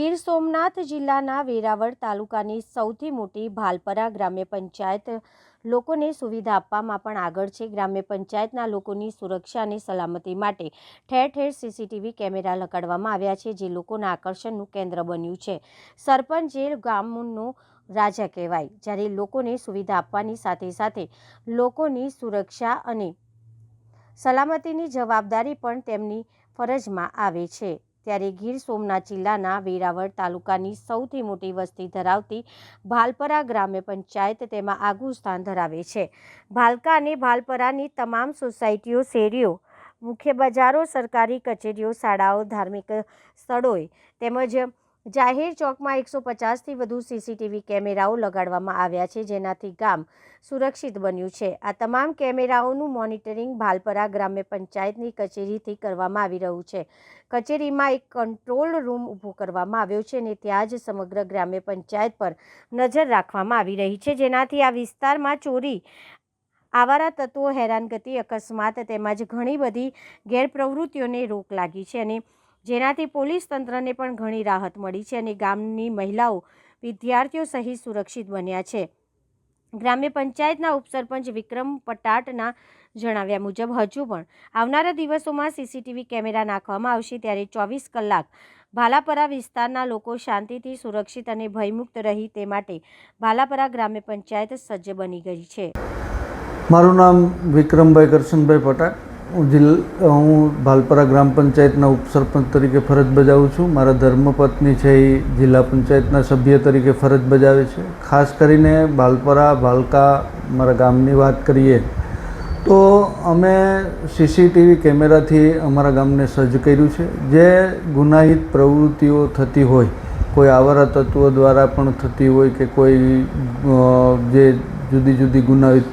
ગીર સોમનાથ જિલ્લાના વેરાવળ તાલુકાની સૌથી મોટી ભાલપરા ગ્રામ્ય પંચાયત લોકોને સુવિધા આપવામાં પણ આગળ છે। ગ્રામ્ય પંચાયતના લોકોની સુરક્ષા અને સલામતી માટે ઠેર ઠેર સીસીટીવી કેમેરા લગાડવામાં આવ્યા છે, જે લોકોના આકર્ષણનું કેન્દ્ર બન્યું છે। સરપંચ જે ગામનો રાજા કહેવાય, જ્યારે લોકોને સુવિધા આપવાની સાથે સાથે લોકોની સુરક્ષા અને સલામતીની જવાબદારી પણ તેમની ફરજમાં આવે છે। ત્યારે ગીર સોમનાથ જિલ્લાના વેરાવળ તાલુકાની સૌથી મોટી વસ્તી ધરાવતી ભાલપરા ગ્રામ્ય પંચાયત તેમાં આગવું સ્થાન ધરાવે છે। ભાલકા અને ભાલપરાની તમામ સોસાયટીઓ, શેરીઓ, મુખ્ય બજારો, સરકારી કચેરીઓ, શાળાઓ, ધાર્મિક સ્થળોએ તેમજ જાહેર ચોકમાં 150થી વધુ સીસીટીવી કેમેરાઓ લગાડવામાં આવ્યા છે, જેનાથી ગામ સુરક્ષિત બન્યું છે। આ તમામ કેમેરાઓનું મોનિટરિંગ ભાલપરા ગ્રામ્ય પંચાયતની કચેરીથી કરવામાં આવી રહ્યું છે। કચેરીમાં એક કંટ્રોલ રૂમ ઊભો કરવામાં આવ્યો છે અને ત્યાં જ સમગ્ર ગ્રામ્ય પંચાયત પર નજર રાખવામાં આવી રહી છે, જેનાથી આ વિસ્તારમાં ચોરી, આવારા તત્વો, હેરાનગતિ, અકસ્માત તેમજ ઘણી બધી ગેરપ્રવૃત્તિઓને રોક લાગી છે અને જેનાથી પોલીસ તંત્રને પણ ઘણી રાહત મળી છે અને ગામની મહિલાઓ, વિદ્યાર્થીઓ સહિત સુરક્ષિત બન્યા છે। ગ્રામ્ય પંચાયતના ઉપસરપંચ વિક્રમ પટાટના જણાવ્યા મુજબ હજુ પણ આવનારા દિવસોમાં સીસીટીવી કેમેરા નાખવામાં આવશે, ત્યારે 24 કલાક ભાલાપરા વિસ્તારના લોકો શાંતિથી, સુરક્ષિત અને ભયમુક્ત રહે તે માટે ભાલાપરા ગ્રામ્ય પંચાયત સજ્જ બની ગઈ છે। મારું નામ વિક્રમભાઈ કરશનભાઈ પટાટ, હું ભાલપરા ગ્રામ પંચાયતના ઉપસરપંચ તરીકે ફરજ બજાવું છું। મારા ધર્મપત્ની છે એ જિલ્લા પંચાયતના સભ્ય તરીકે ફરજ બજાવે છે। ખાસ કરીને ભાલપરા, ભાલકા મારા ગામની વાત કરીએ તો અમે સીસીટીવી કેમેરાથી અમારા ગામને સજ્જ કર્યું છે। જે ગુનાહિત પ્રવૃત્તિઓ થતી હોય, કોઈ આવારા તત્વો દ્વારા પણ થતી હોય કે કોઈ જે જુદી જુદી ગુનાહિત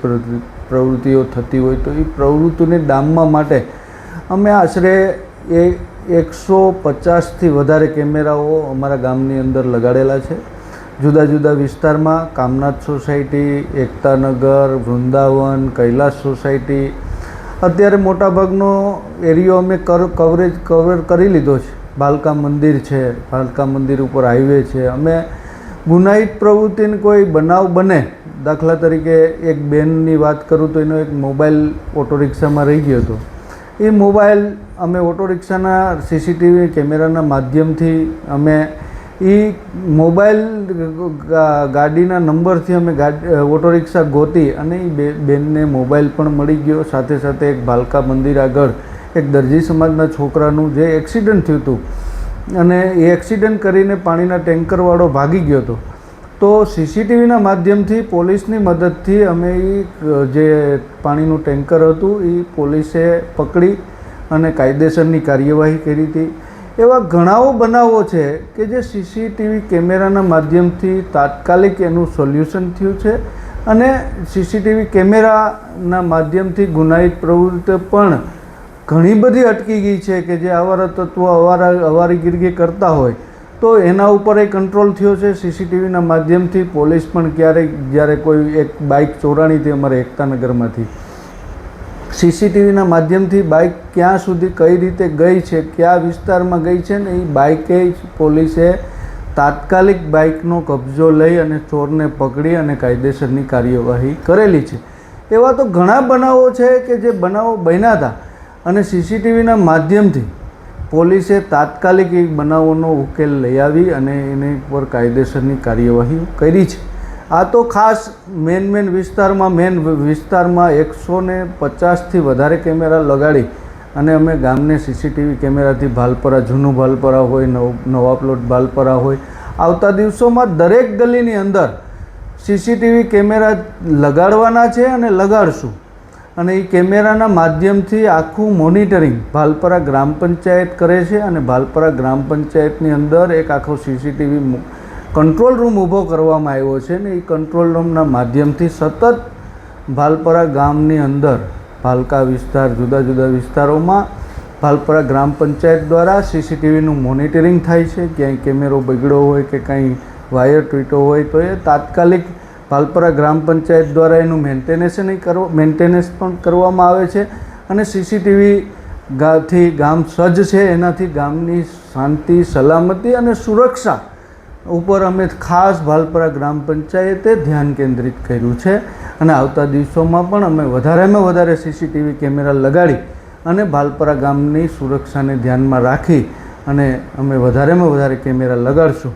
પ્રવૃત્તિઓ થતી હોય, તો એ પ્રવૃત્તિને ડામવા માટે અમે આશરે 150થી વધારે કેમેરાઓ અમારા ગામની અંદર લગાડેલા છે। જુદા જુદા વિસ્તારમાં કામનાથ સોસાયટી, એકતાનગર, વૃંદાવન, કૈલાસ સોસાયટી, અત્યારે મોટાભાગનો એરિયો અમે કવર કરી લીધો છે। ભાલકા મંદિર છે, ભાલકા મંદિર ઉપર હાઈવે છે। અમે ગુનાહિત પ્રવૃત્તિને કોઈ બનાવ બને, દાખલા તરીકે એક બેનની વાત કરું તો એનો એક મોબાઈલ ઓટો રિક્ષામાં રહી ગયો હતો। એ મોબાઈલ અમે ઓટો રિક્ષાના સીસીટીવી કેમેરાના માધ્યમથી અમે એ મોબાઈલ ગાડીના નંબરથી અમે ઓટો રિક્ષા ગોતી અને એ બેનને મોબાઈલ પણ મળી ગયો। સાથે સાથે એક ભાલકા મંદિર આગળ એક દરજી સમાજના છોકરાનું જે એક્સિડન્ટ થયું હતું અને એ એક્સિડન્ટ કરીને પાણીના ટેન્કરવાળો ભાગી ગયો હતો, તો સીસીટીવીના માધ્યમથી પોલીસની મદદથી અમે એ જે પાણીનું ટેન્કર હતું એ પોલીસે પકડી અને કાયદેસરની કાર્યવાહી કરી હતી। એવા ઘણાઓ બનાવો છે કે જે સીસીટીવી કેમેરાના માધ્યમથી તાત્કાલિક એનું સોલ્યુશન થયું છે અને સીસીટીવી કેમેરાના માધ્યમથી ગુનાહિત પ્રવૃત્તિઓ પણ ઘણી બધી અટકી ગઈ છે કે જે આવારા તત્વો અવારીગીરી કરતા હોય તો એના ઉપર એ કંટ્રોલ થયો છે। સીસીટીવીના માધ્યમથી પોલીસ પણ ક્યારેક જ્યારે કોઈ એક બાઇક ચોરાણી હતી અમારે એકતાનગરમાંથી, સીસીટીવીના માધ્યમથી બાઇક ક્યાં સુધી કઈ રીતે ગઈ છે, કયા વિસ્તારમાં ગઈ છે ને એ બાઇકે પોલીસે તાત્કાલિક બાઇકનો કબજો લઈ અને ચોરને પકડી અને કાયદેસરની કાર્યવાહી કરેલી છે। એવા તો ઘણા બનાવો છે કે જે બનાવો બન્યા હતા અને સીસીટીવીના માધ્યમથી પોલીસે તાત્કાલિક એ બનાવોનો ઉકેલ લઈ આવી અને એની પર કાયદેસરની કાર્યવાહી કરી છે। આ તો ખાસ મેન વિસ્તારમાં 150થી વધારે કેમેરા લગાડી અને અમે ગામને સીસીટીવી કેમેરાથી ભાલપરા, જૂનું ભાલપરા હોય, નવા પ્લોટ ભાલપરા હોય, આવતા દિવસોમાં દરેક ગલીની અંદર સીસીટીવી કેમેરા લગાડવાના છે અને લગાડશું અને એ કેમેરાના માધ્યમથી આખું મોનિટરિંગ ભાલપરા ગ્રામ પંચાયત કરે છે અને ભાલપરા ગ્રામ પંચાયતની અંદર એક આખો સીસીટીવી કંટ્રોલ રૂમ ઊભો કરવામાં આવ્યો છે ને એ કંટ્રોલ રૂમના માધ્યમથી સતત ભાલપરા ગામની અંદર ભાલકા વિસ્તાર, જુદા જુદા વિસ્તારોમાં ભાલપરા ગ્રામ પંચાયત દ્વારા સીસીટીવીનું મોનિટરિંગ થાય છે। ક્યાંય કેમેરો બગડ્યો હોય કે કાંઈ વાયર તૂટ્યો હોય તો એ તાત્કાલિક ભાલપરા ગ્રામ પંચાયત દ્વારા એનું મેન્ટેનન્સ પણ કરવામાં આવે છે અને સીસીટીવી થી ગામ સજ્જ છે, એનાથી ગામની શાંતિ, સલામતી અને સુરક્ષા ઉપર અમે ખાસ ભાલપરા ગ્રામ પંચાયતે ધ્યાન કેન્દ્રિત કર્યું છે અને આવતા દિવસોમાં પણ અમે વધારેમાં વધારે સીસીટીવી કેમેરા લગાડી અને ભાલપરા ગામની સુરક્ષાને ધ્યાનમાં રાખી અને અમે વધારેમાં વધારે કેમેરા લગાડશું.